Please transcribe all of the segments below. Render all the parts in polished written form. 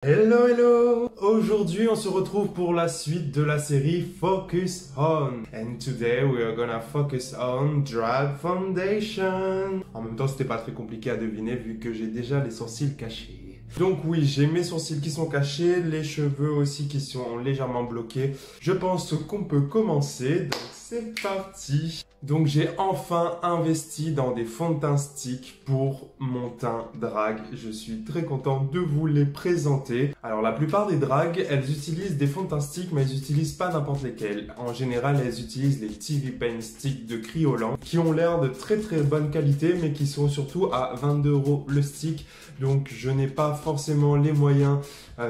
Hello hello! Aujourd'hui on se retrouve pour la suite de la série Focus On. And today we are gonna focus on Drag Foundation. En même temps c'était pas très compliqué à deviner vu que j'ai déjà les sourcils cachés. Donc oui, j'ai mes sourcils qui sont cachés, les cheveux aussi qui sont légèrement bloqués. Je pense qu'on peut commencer, donc c'est parti! Donc j'ai enfin investi dans des fonds de teint stick pour mon teint drag. Je suis très content de vous les présenter. Alors la plupart des drags, elles utilisent des fonds de teint stick, mais elles n'utilisent pas n'importe lesquels. En général, elles utilisent les TV Paint Stick de Kryolan, qui ont l'air de très bonne qualité, mais qui sont surtout à 22 € le stick. Donc je n'ai pas forcément les moyens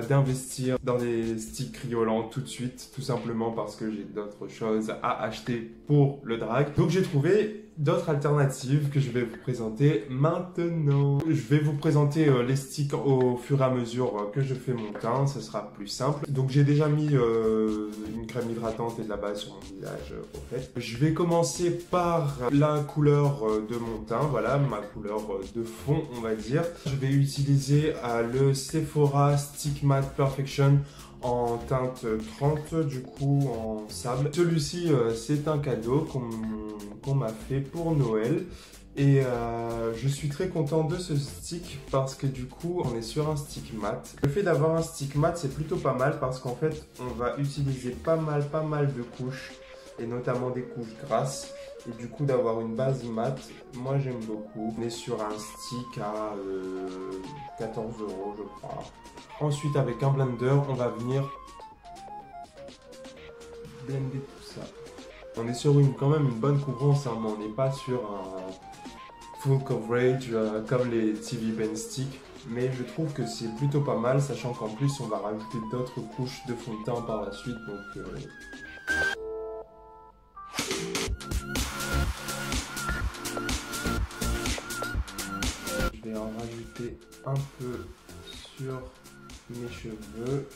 d'investir dans des sticks Kryolan tout de suite, tout simplement parce que j'ai d'autres choses à acheter pour le drag. Donc j'ai trouvé d'autres alternatives que je vais vous présenter maintenant. Je vais vous présenter les sticks au fur et à mesure que je fais mon teint, ce sera plus simple. Donc j'ai déjà mis une crème hydratante et de la base sur mon visage au fait. Je vais commencer par la couleur de mon teint, voilà ma couleur de fond on va dire. Je vais utiliser le Sephora Stick Matte Perfection en teinte 30 du coup en sable. Celui-ci c'est un cadeau qu'on m'a fait pour Noël et je suis très content de ce stick parce que du coup on est sur un stick mat. Le fait d'avoir un stick mat c'est plutôt pas mal parce qu'en fait on va utiliser pas mal de couches et notamment des couches grasses. Et du coup d'avoir une base mat, moi j'aime beaucoup. On est sur un stick à 14 € je crois. Ensuite avec un blender, on va venir blender tout ça. On est sur quand même une bonne couvrance, hein, mais on n'est pas sur un full coverage comme les TV Paint Stick. Mais je trouve que c'est plutôt pas mal, sachant qu'en plus on va rajouter d'autres couches de fond de teint par la suite. Donc je vais en rajouter un peu sur mes cheveux.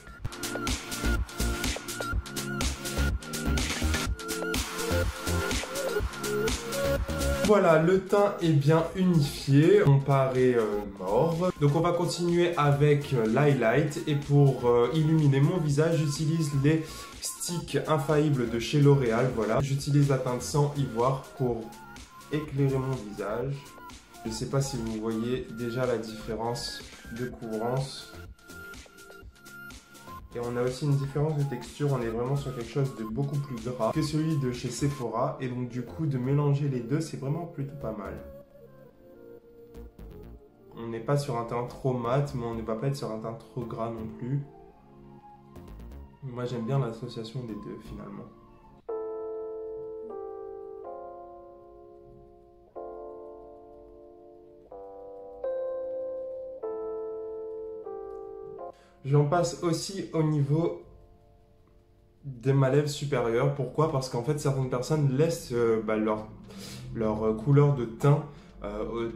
Voilà, le teint est bien unifié, on paraît mauve. Donc on va continuer avec l'highlight et pour illuminer mon visage, j'utilise les sticks infaillibles de chez L'Oréal. Voilà, j'utilise la teinte sans ivoire pour éclairer mon visage. Je ne sais pas si vous voyez déjà la différence de couvrance. Et on a aussi une différence de texture, on est vraiment sur quelque chose de beaucoup plus gras que celui de chez Sephora. Et donc du coup, de mélanger les deux, c'est vraiment plutôt pas mal. On n'est pas sur un teint trop mat, mais on ne va pas être sur un teint trop gras non plus. Moi j'aime bien l'association des deux finalement. J'en passe aussi au niveau de ma lèvre supérieure. Pourquoi? Parce qu'en fait, certaines personnes laissent leur couleur de teint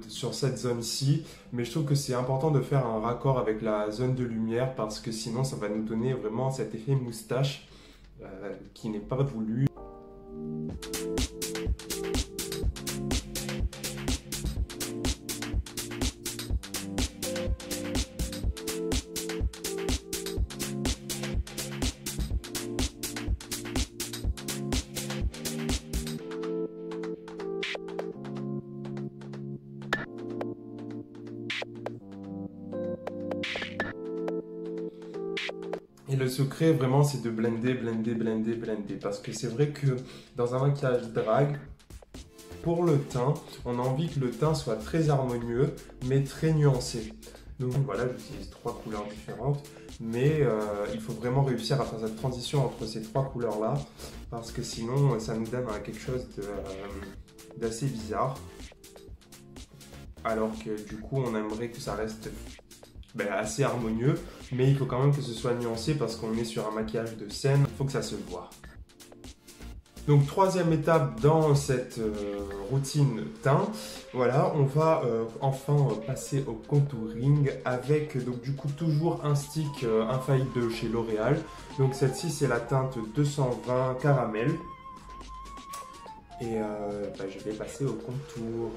sur cette zone-ci. Mais je trouve que c'est important de faire un raccord avec la zone de lumière parce que sinon, ça va nous donner vraiment cet effet moustache qui n'est pas voulu. Et le secret vraiment c'est de blender. Parce que c'est vrai que dans un maquillage drag, pour le teint, on a envie que le teint soit très harmonieux mais très nuancé. Donc voilà, j'utilise 3 couleurs différentes. Mais il faut vraiment réussir à faire cette transition entre ces 3 couleurs là. Parce que sinon ça nous donne quelque chose d'assez bizarre. Alors que du coup on aimerait que ça reste assez harmonieux, mais il faut quand même que ce soit nuancé parce qu'on est sur un maquillage de scène, il faut que ça se voit. Donc troisième étape dans cette routine teint, voilà, on va enfin passer au contouring avec donc du coup toujours un stick infaillible de chez L'Oréal. Donc celle-ci c'est la teinte 220 caramel. Et je vais passer au contour.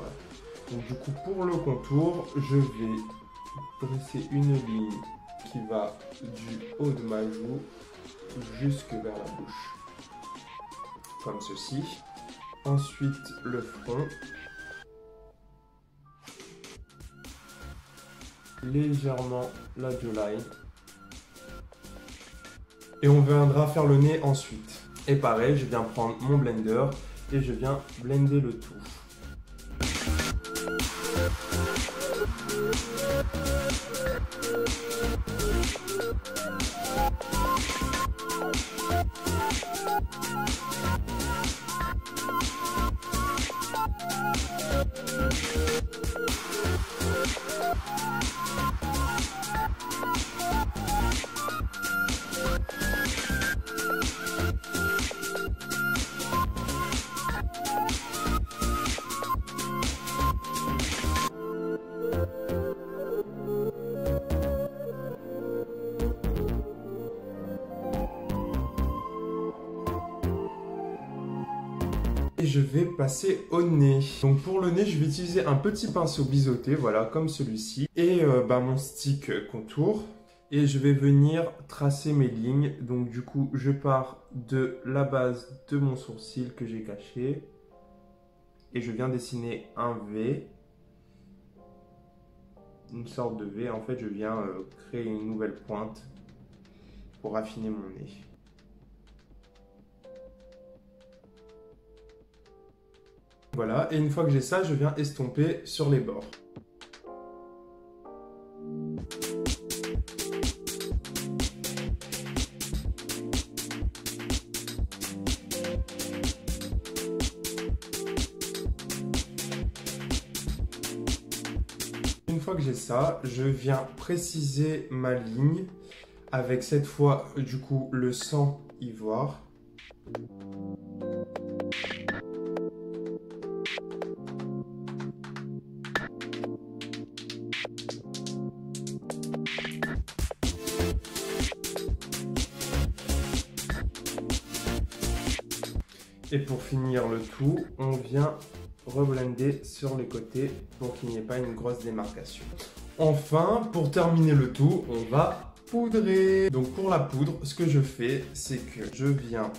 Donc du coup pour le contour, je vais dresser une ligne qui va du haut de ma joue jusque vers la bouche, comme ceci. Ensuite, le front. Légèrement la jawline. Et on viendra faire le nez ensuite. Et pareil, je viens prendre mon blender et je viens blender le tout. Et je vais passer au nez. Donc pour le nez, je vais utiliser un petit pinceau biseauté, voilà, comme celui-ci. Et mon stick contour. Et je vais venir tracer mes lignes. Donc du coup, je pars de la base de mon sourcil que j'ai caché. Et je viens dessiner un V. Une sorte de V. En fait, je viens créer une nouvelle pointe pour affiner mon nez. Voilà, et une fois que j'ai ça, je viens estomper sur les bords. Une fois que j'ai ça, je viens préciser ma ligne avec cette fois, du coup, le sang ivoire. Et pour finir le tout, on vient reblender sur les côtés pour qu'il n'y ait pas une grosse démarcation. Enfin, pour terminer le tout, on va poudrer. Donc pour la poudre, ce que je fais, c'est que je viens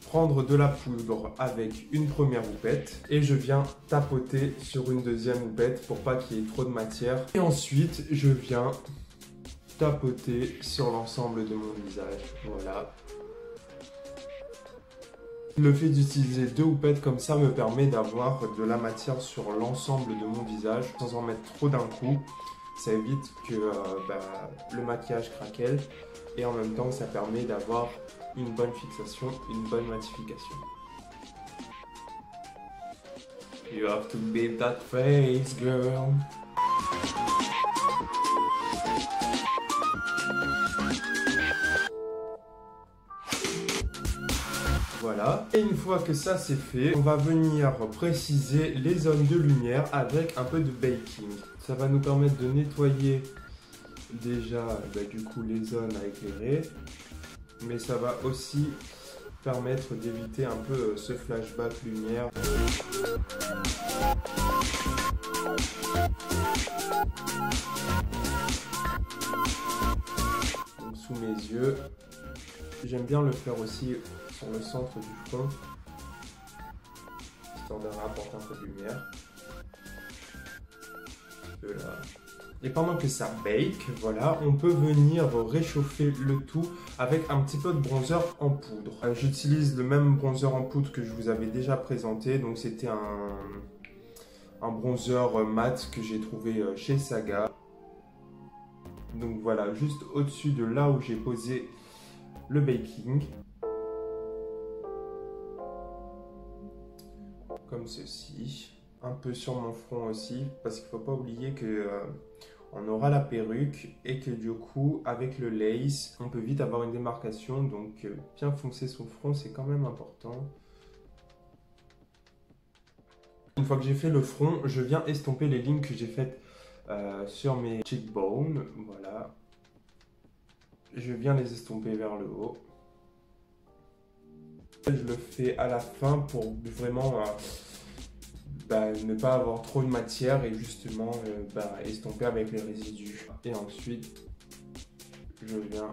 prendre de la poudre avec une première houppette et je viens tapoter sur une deuxième houppette pour pas qu'il y ait trop de matière. Et ensuite, je viens tapoter sur l'ensemble de mon visage. Voilà. Le fait d'utiliser deux houpettes comme ça me permet d'avoir de la matière sur l'ensemble de mon visage sans en mettre trop d'un coup. Ça évite que le maquillage craquelle et en même temps ça permet d'avoir une bonne fixation, une bonne matification. You have to beat that face, girl. Voilà, et une fois que ça c'est fait, on va venir préciser les zones de lumière avec un peu de baking. Ça va nous permettre de nettoyer déjà du coup les zones à éclairer, mais ça va aussi permettre d'éviter un peu ce flashback lumière. Donc, sous mes yeux, j'aime bien le faire aussi sur le centre du front, histoire de rapporter un peu de lumière. Là. Et pendant que ça bake, voilà, on peut venir réchauffer le tout avec un petit peu de bronzer en poudre. J'utilise le même bronzer en poudre que je vous avais déjà présenté, donc c'était un bronzer mat que j'ai trouvé chez Saga. Donc voilà, juste au-dessus de là où j'ai posé le baking. Comme ceci, un peu sur mon front aussi, parce qu'il ne faut pas oublier que on aura la perruque et que du coup, avec le lace, on peut vite avoir une démarcation, donc bien foncer son front, c'est quand même important. Une fois que j'ai fait le front, je viens estomper les lignes que j'ai faites sur mes cheekbones, voilà. Je viens les estomper vers le haut. Je le fais à la fin pour vraiment ne pas avoir trop de matière et justement estomper avec les résidus. Et ensuite, je viens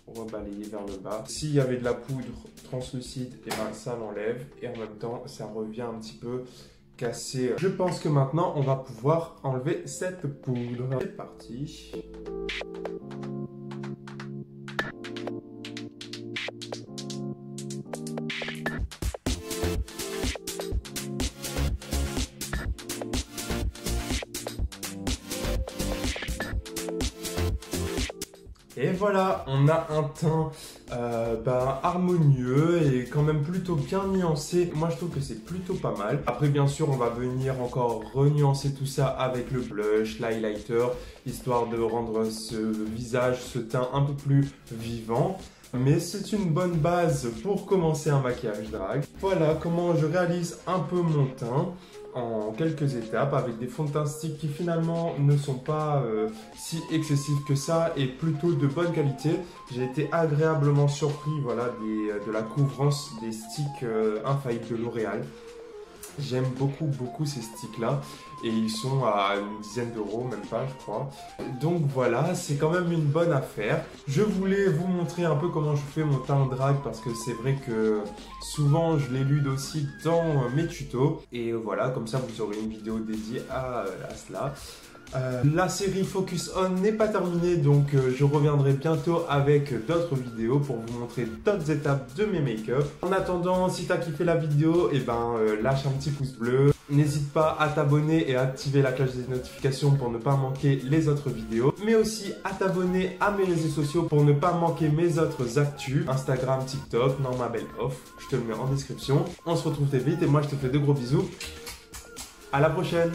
rebalayer vers le bas. S'il y avait de la poudre translucide, et ben ça l'enlève et en même temps ça revient un petit peu cassé. Je pense que maintenant on va pouvoir enlever cette poudre. C'est parti. Et voilà, on a un teint harmonieux et quand même plutôt bien nuancé. Moi, je trouve que c'est plutôt pas mal. Après, bien sûr, on va venir encore renuancer tout ça avec le blush, l'highlighter, histoire de rendre ce visage, ce teint un peu plus vivant. Mais c'est une bonne base pour commencer un maquillage drag. Voilà comment je réalise un peu mon teint en quelques étapes avec des fonds de teint stick qui finalement ne sont pas si excessifs que ça et plutôt de bonne qualité. J'ai été agréablement surpris voilà, de la couvrance des sticks infaillibles de L'Oréal. J'aime beaucoup ces sticks là et ils sont à une dizaine d'euros, même pas je crois. Donc voilà, c'est quand même une bonne affaire. Je voulais vous montrer un peu comment je fais mon teint drag parce que c'est vrai que souvent je l'élude aussi dans mes tutos. Et voilà, comme ça vous aurez une vidéo dédiée à cela. La série Focus On n'est pas terminée, donc je reviendrai bientôt avec d'autres vidéos pour vous montrer d'autres étapes de mes make-up. En attendant, si tu as kiffé la vidéo, lâche un petit pouce bleu. N'hésite pas à t'abonner et à activer la cloche des notifications pour ne pas manquer les autres vidéos. Mais aussi à t'abonner à mes réseaux sociaux pour ne pas manquer mes autres actus. Instagram, TikTok, Norma Belle Off. Je te le mets en description. On se retrouve très vite et moi je te fais de gros bisous. À la prochaine!